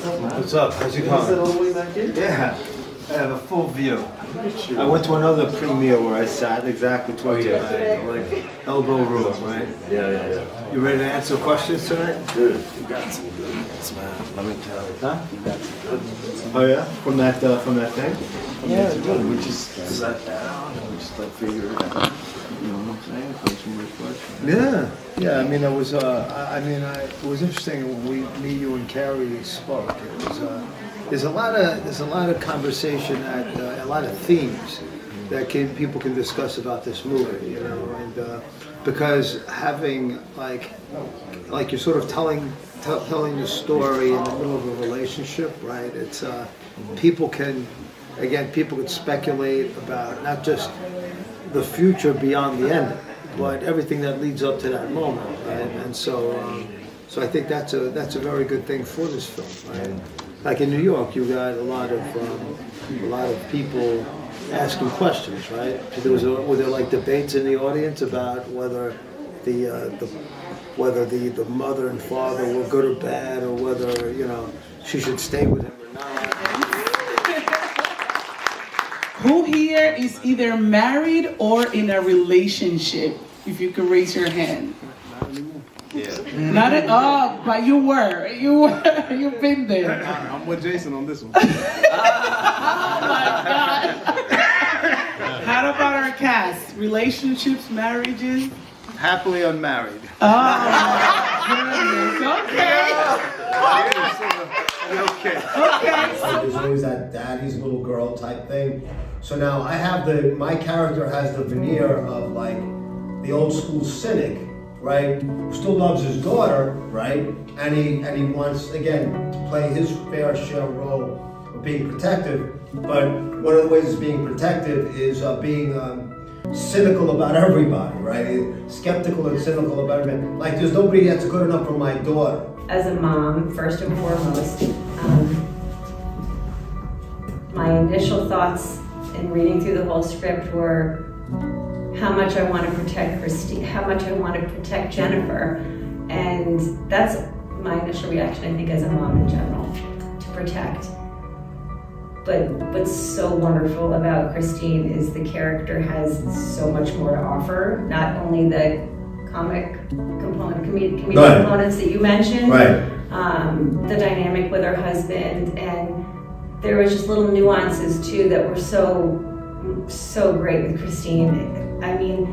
What's up? How's it going? all the way back in? Yeah, I have a full view. I went to another premiere where I sat exactly towards you, like elbow room, right? Yeah. You ready to answer questions tonight? Good. You got some good ones, man. Let me tell you. Huh? You got some good ones. Oh yeah, from that thing. Yeah, good. We just sat down and we just like figured it out. You know what I'm saying? Put some reflection. Yeah. I mean, it was. It was interesting when me, you, and Carrie spoke. It was. There's a lot of conversation a lot of themes that people can discuss about this movie, you know, and because having like you're sort of telling the story in the middle of a relationship, right? It's people can speculate about not just the future beyond the ending, but everything that leads up to that moment, right? And so I think that's a very good thing for this film, right? Like in New York, you got a lot of people asking questions, right? Were there like debates in the audience about whether the mother and father were good or bad, or whether, you know, she should stay with him or not? Who here is either married or in a relationship? If you could raise your hand. Yeah. Not at all, but you were. You've been there. I'm with Jason on this one. Oh my God. How about our cast? Relationships, marriages? Happily unmarried. Oh my goodness. Okay. There's always that daddy's little girl type thing. So now I have my character has the veneer of like the old school cynic, right? Who still loves his daughter, right? And he wants, again, to play his fair share role of being protective. But one of the ways of being protective is being cynical about everybody, right? Skeptical and cynical about everybody. Like, there's nobody that's good enough for my daughter. As a mom, first and foremost, my initial thoughts in reading through the whole script were how much I want to protect Christine, how much I want to protect Jennifer. And that's my initial reaction, I think, as a mom in general, to protect. But what's so wonderful about Christine is the character has so much more to offer, not only the comic component, comedic components that you mentioned, Right. The dynamic with her husband, and there was just little nuances too that were so great with Christine. I mean,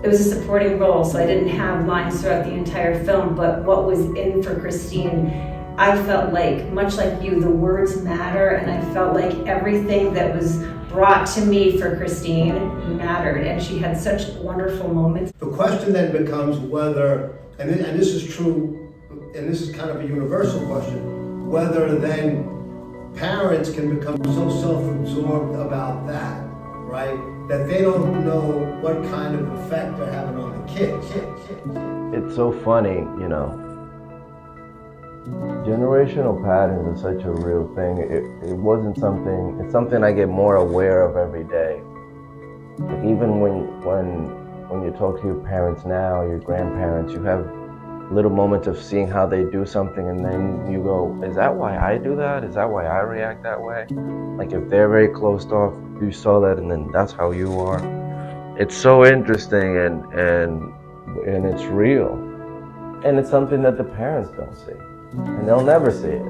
it was a supporting role, so I didn't have lines throughout the entire film, but what was in for Christine, I felt like, much like you, the words matter, and I felt like everything that was brought to me for Christine mattered, and she had such wonderful moments. The question then becomes whether, and this is true, and this is kind of a universal question, whether then parents can become so self-absorbed about that, right? That they don't know what kind of effect they're having on the kids. It's so funny, you know. Generational patterns are such a real thing. It wasn't something, it's something I get more aware of every day. Like even when you talk to your parents now, your grandparents, you have little moments of seeing how they do something, and then you go, is that why I do that? Is that why I react that way? Like if they're very closed off, you saw that and then that's how you are. It's so interesting and it's real. And it's something that the parents don't see. And they'll never see it.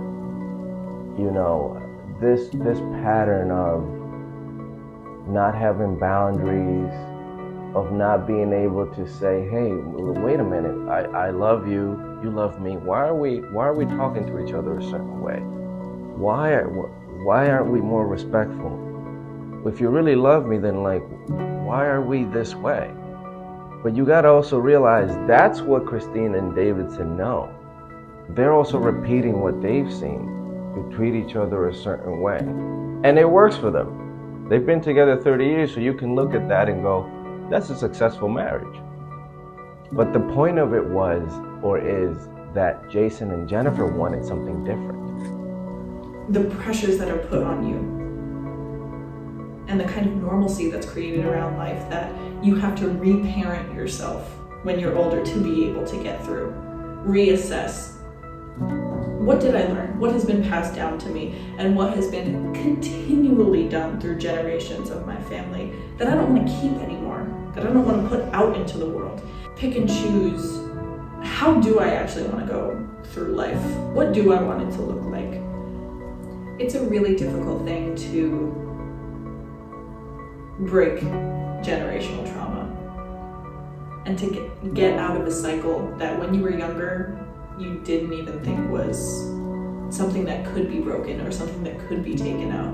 You know, this pattern of not having boundaries, of not being able to say, hey, wait a minute, I love you, you love me. Why are we talking to each other a certain way? Why aren't we more respectful? If you really love me, then like, why are we this way? But you gotta also realize that's what Christine and Davidson know. They're also repeating what they've seen. You treat each other a certain way. And it works for them. They've been together 30 years, so you can look at that and go, that's a successful marriage. But the point of it was, or is, that Jason and Jennifer wanted something different. The pressures that are put on you and the kind of normalcy that's created around life that you have to reparent yourself when you're older to be able to get through, reassess. what did I learn? What has been passed down to me? And what has been continually done through generations of my family that I don't want to keep anymore, that I don't want to put out into the world? Pick and choose, how do I actually want to go through life? What do I want it to look like? It's a really difficult thing to break generational trauma and to get out of a cycle that when you were younger, you didn't even think was something that could be broken or something that could be taken out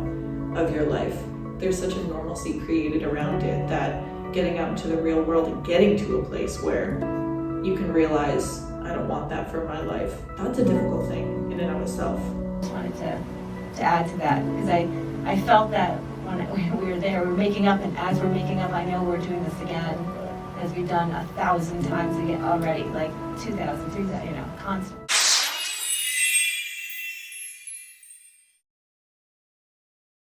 of your life. There's such a normalcy created around it that getting out into the real world and getting to a place where you can realize, I don't want that for my life, that's a difficult thing in and of itself. I just wanted to add to that, because I felt that when we were there, we were making up, and as we're making up, I know we're doing this again, as we've done 1,000 times again already, like 2,000, 3,000, constant.